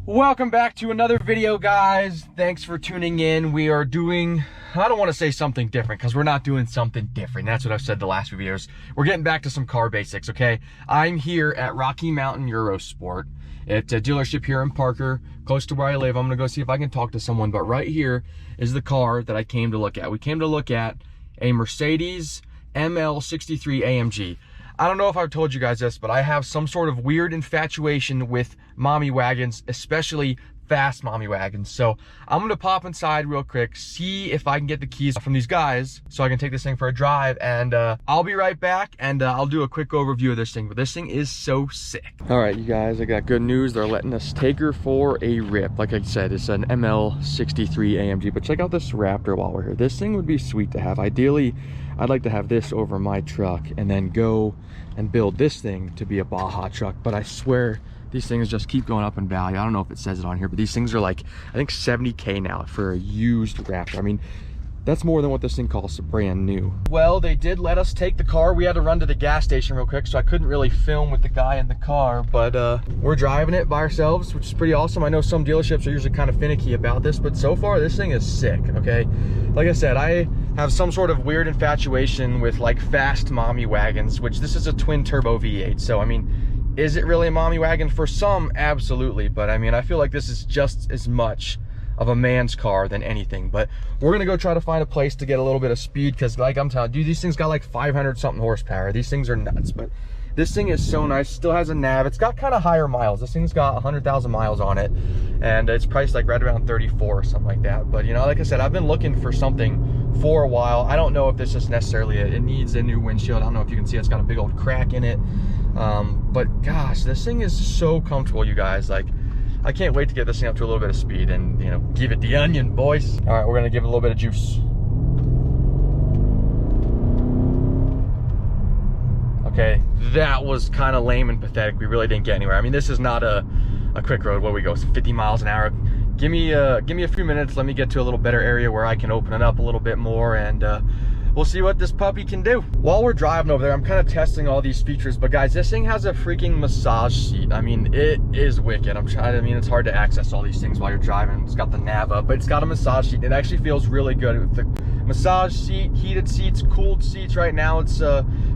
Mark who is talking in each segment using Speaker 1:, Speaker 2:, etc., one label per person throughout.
Speaker 1: Welcome back to another video, guys. Thanks for tuning in. We are doing, I don't want to say something different because we're not doing something different. That's what I've said the last few videos. We're getting back to some car basics, okay? I'm here at Rocky Mountain Eurosport. It's a dealership here in Parker, close to where I live. I'm gonna go see if I can talk to someone, but right here is the car that I came to look at. We came to look at a Mercedes ML63 AMG. I don't know if I've told you guys this, but I have some sort of weird infatuation with mommy wagons, especially fast mommy wagons. So I'm gonna pop inside real quick, see if I can get the keys from these guys so I can take this thing for a drive, and I'll be right back, and I'll do a quick overview of this thing. But this thing is so sick. All right, you guys, I got good news. They're letting us take her for a rip. Like I said, it's an ML63 AMG, but check out this Raptor while we're here. This thing would be sweet to have. Ideally, I'd like to have this over my truck and then go and build this thing to be a Baja truck. But I swear these things just keep going up in value. I don't know if it says it on here, but these things are like, I think 70K now for a used Raptor. I mean, that's more than what this thing costs brand new. Well, they did let us take the car. We had to run to the gas station real quick, so I couldn't really film with the guy in the car, but we're driving it by ourselves, which is pretty awesome. I know some dealerships are usually kind of finicky about this, but so far this thing is sick, okay? Like I said, I have some sort of weird infatuation with like fast mommy wagons, which this is a twin turbo V8. So, I mean, is it really a mommy wagon? For some, absolutely. But I mean, I feel like this is just as much of a man's car than anything. But we're gonna go try to find a place to get a little bit of speed, because like I'm telling you, these things got like 500 something horsepower. These things are nuts, but this thing is so nice. Still has a nav. It's got kind of higher miles. This thing's got 100,000 miles on it, and it's priced like right around 34 or something like that. But you know, like I said, I've been looking for something for a while. I don't know if this is necessarily it needs a new windshield. I don't know if you can see it's got a big old crack in it, but gosh, this thing is so comfortable, you guys. Like, I can't wait to get this thing up to a little bit of speed and, you know, give it the onion, boys. All right, we're gonna give it a little bit of juice. Okay, that was kind of lame and pathetic. We really didn't get anywhere. I mean, this is not a quick road. What we go, 50 miles an hour. Give me a few minutes. Let me get to a little better area where I can open it up a little bit more, and we'll see what this puppy can do. While we're driving over there, I'm kind of testing all these features, but guys, this thing has a freaking massage seat. I mean, it is wicked. I mean, it's hard to access all these things while you're driving. It's got the nav up, but it's got a massage seat. It actually feels really good with the massage seat, heated seats, cooled seats. Right now it's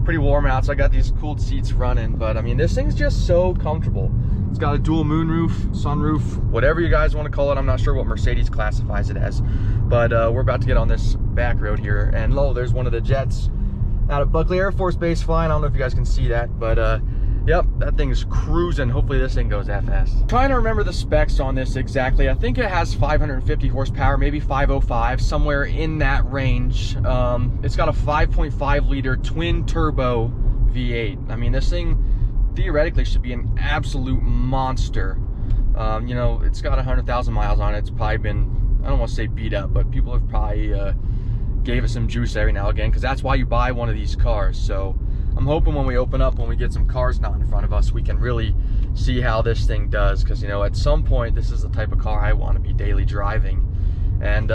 Speaker 1: pretty warm out, so I got these cooled seats running, but I mean, this thing's just so comfortable. It's got a dual moonroof, sunroof, whatever you guys want to call it. I'm not sure what Mercedes classifies it as, but we're about to get on this back road here, and lo, there's one of the jets out at Buckley Air Force Base flying. I don't know if you guys can see that, but yep, that thing's cruising. Hopefully this thing goes that fast. I'm trying to remember the specs on this exactly. I think it has 550 horsepower, maybe 505, somewhere in that range. It's got a 5.5 liter twin turbo V8. I mean, this thing theoretically should be an absolute monster. You know, it's got 100,000 miles on it. It's probably been, I don't want to say beat up, but people have probably gave it some juice every now and again, because that's why you buy one of these cars. So I'm hoping when we open up, when we get some cars not in front of us, we can really see how this thing does, because you know, at some point this is the type of car I want to be daily driving. And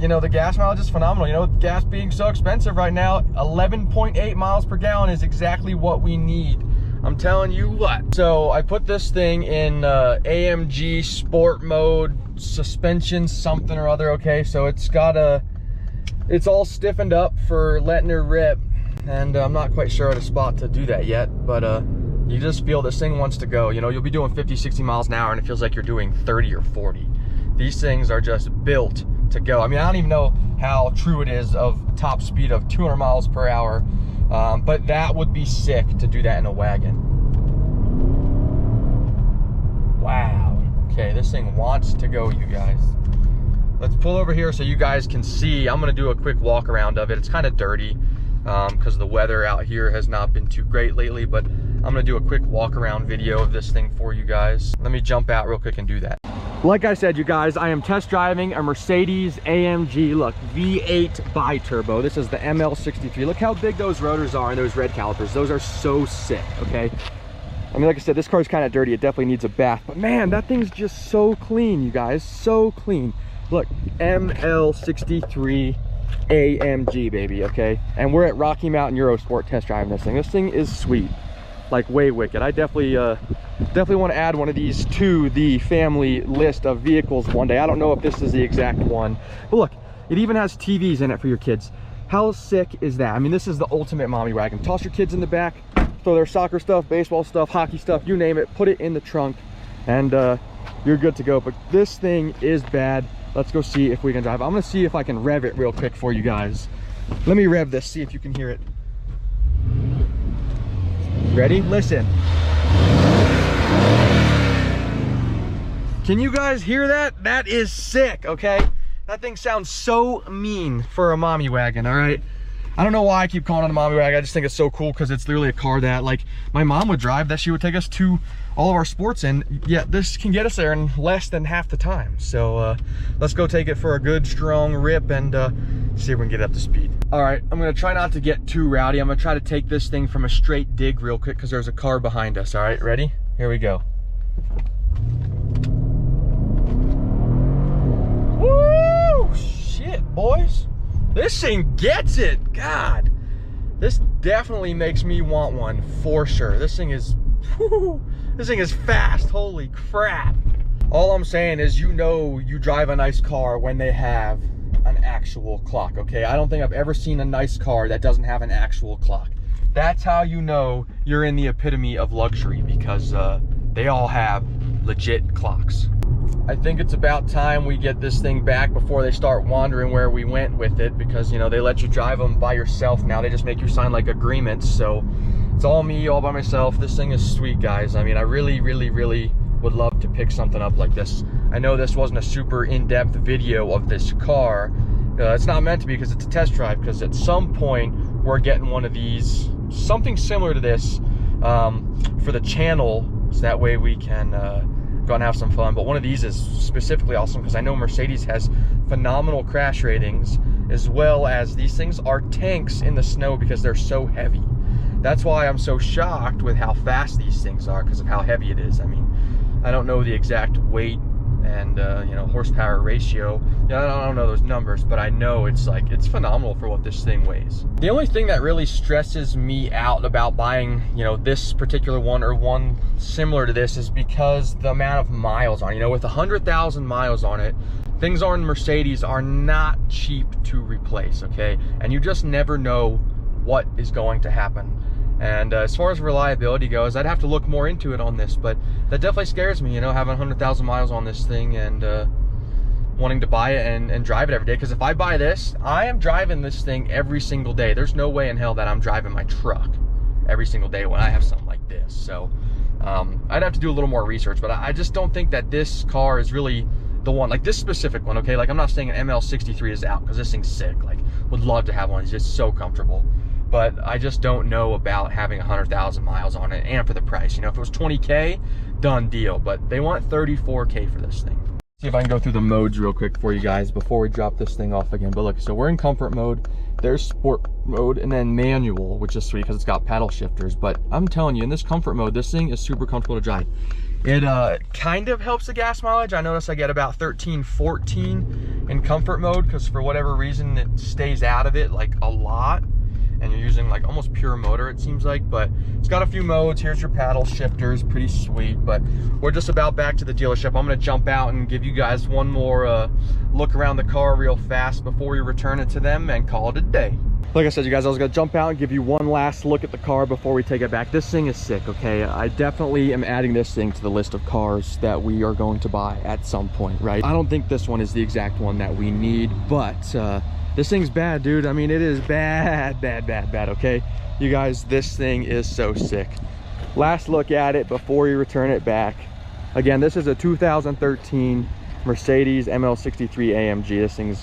Speaker 1: you know, the gas mileage is phenomenal. You know, with gas being so expensive right now, 11.8 miles per gallon is exactly what we need. I'm telling you what. So I put this thing in AMG sport mode, suspension something or other, okay? So it's got it's all stiffened up for letting her rip, and I'm not quite sure of the spot to do that yet, but you just feel this thing wants to go. You know, you'll be doing 50, 60 miles an hour and it feels like you're doing 30 or 40. These things are just built to go. I mean, I don't even know how true it is of top speed of 200 miles per hour. But that would be sick to do that in a wagon. Wow. Okay, this thing wants to go, you guys. Let's pull over here so you guys can see. I'm gonna do a quick walk around of it. It's kind of dirty because the weather out here has not been too great lately, but I'm gonna do a quick walk around video of this thing for you guys. Let me jump out real quick and do that. Like I said, you guys, I am test driving a Mercedes AMG, look, V8 bi-turbo. This is the ML63. Look how big those rotors are and those red calipers. Those are so sick, okay? I mean, like I said, this car's kind of dirty. It definitely needs a bath, but man, that thing's just so clean, you guys, so clean. Look, ML63 AMG, baby, okay? And we're at Rocky Mountain Eurosport test driving this thing. This thing is sweet, like way wicked. I definitely want to add one of these to the family list of vehicles one day. I don't know if this is the exact one, but look, it even has TVs in it for your kids. How sick is that? I mean, this is the ultimate mommy wagon. Toss your kids in the back, throw their soccer stuff, baseball stuff, hockey stuff, you name it, put it in the trunk, and you're good to go. But this thing is bad. Let's go see if we can drive. I'm gonna see if I can rev it real quick for you guys. Let me rev this, see if you can hear it. Ready? Listen. Can you guys hear that? That is sick, okay? That thing sounds so mean for a mommy wagon, all right? I don't know why I keep calling it a mommy wagon. I just think it's so cool because it's literally a car that, like, my mom would drive, that she would take us to all of our sports in. Yeah, this can get us there in less than half the time. So let's go take it for a good strong rip and see if we can get up to speed. All right, I'm gonna try not to get too rowdy. I'm gonna try to take this thing from a straight dig real quick because there's a car behind us. All right, ready? Here we go. Woo! Shit, boys. This thing gets it. God, this definitely makes me want one for sure. This thing is, whoo, this thing is fast. Holy crap. All I'm saying is, you know, you drive a nice car when they have an actual clock, okay? I don't think I've ever seen a nice car that doesn't have an actual clock. That's how you know you're in the epitome of luxury, because they all have legit clocks. I think it's about time we get this thing back before they start wondering where we went with it, because, you know, they let you drive them by yourself now. They just make you sign like agreements. So it's all me, all by myself. This thing is sweet, guys. I mean, I really would love to pick something up like this. I know this wasn't a super in-depth video of this car. It's not meant to be, because it's a test drive, because at some point we're getting one of these, something similar to this, for the channel, so that way we can go and have some fun. But one of these is specifically awesome because I know Mercedes has phenomenal crash ratings, as well as these things are tanks in the snow because they're so heavy. That's why I'm so shocked with how fast these things are, because of how heavy it is. I mean, I don't know the exact weight and you know, horsepower ratio. Yeah, I don't know those numbers, but I know it's like, it's phenomenal for what this thing weighs. The only thing that really stresses me out about buying, you know, this particular one or one similar to this is because the amount of miles on it. You know, with 100,000 miles on it, things on Mercedes are not cheap to replace, okay? And you just never know what is going to happen. And as far as reliability goes, I'd have to look more into it on this, but that definitely scares me, you know, having 100,000 miles on this thing and wanting to buy it and drive it every day. Because if I buy this, I am driving this thing every single day. There's no way in hell that I'm driving my truck every single day when I have something like this. So I'd have to do a little more research, but I just don't think that this car is really the one, like this specific one, okay? Like, I'm not saying an ML63 is out, because this thing's sick. Like, would love to have one. It's just so comfortable. But I just don't know about having 100,000 miles on it, and for the price. You know, if it was 20K, done deal. But they want 34K for this thing. See if I can go through the modes real quick for you guys before we drop this thing off again. But look, so we're in comfort mode. There's sport mode, and then manual, which is sweet because it's got paddle shifters. But I'm telling you, in this comfort mode, this thing is super comfortable to drive. It kind of helps the gas mileage. I notice I get about 13, 14 in comfort mode, because for whatever reason, it stays out of it like a lot. And you're using like almost pure motor, it seems like. But it's got a few modes. Here's your paddle shifters, pretty sweet. But we're just about back to the dealership. I'm gonna jump out and give you guys one more look around the car real fast before we return it to them and call it a day. Like I said, you guys, I was gonna jump out and give you one last look at the car before we take it back. This thing is sick, okay? I definitely am adding this thing to the list of cars that we are going to buy at some point, right? I don't think this one is the exact one that we need, but this thing's bad, dude. I mean, it is bad, okay? You guys, this thing is so sick. Last look at it before you return it back. Again, this is a 2013 Mercedes ML63 AMG. This thing's,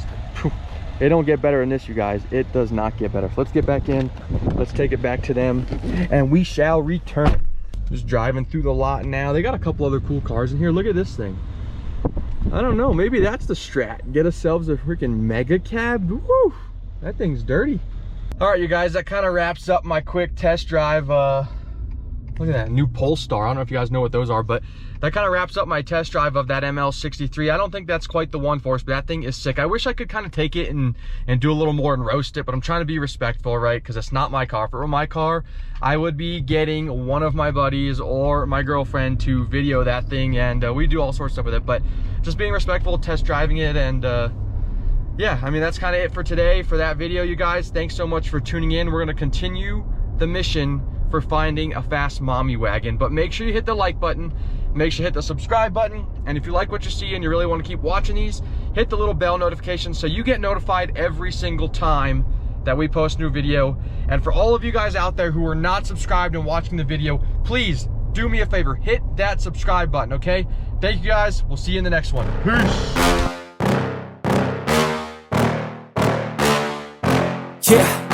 Speaker 1: it don't get better than this, you guys. It does not get better. So let's get back in. Let's take it back to them, and we shall return it. Just driving through the lot now. They got a couple other cool cars in here. Look at this thing. I don't know, maybe that's the strat. Get ourselves a freaking mega cab. Woo, that thing's dirty. All right, you guys, that kind of wraps up my quick test drive Look at that, new Polestar. I don't know if you guys know what those are, but that kind of wraps up my test drive of that ML63. I don't think that's quite the one for us, but that thing is sick. I wish I could kind of take it and do a little more and roast it, but I'm trying to be respectful, right? Because it's not my car. If it were my car, I would be getting one of my buddies or my girlfriend to video that thing, and we do all sorts of stuff with it, but just being respectful, test driving it, and yeah, I mean, that's kind of it for today for that video, you guys. Thanks so much for tuning in. We're going to continue the mission for finding a fast mommy wagon, but make sure you hit the like button, make sure you hit the subscribe button, and if you like what you see and you really want to keep watching these, hit the little bell notification so you get notified every single time that we post a new video. And for all of you guys out there who are not subscribed and watching the video, please do me a favor, hit that subscribe button, okay? Thank you guys, we'll see you in the next one. Peace.
Speaker 2: Yeah.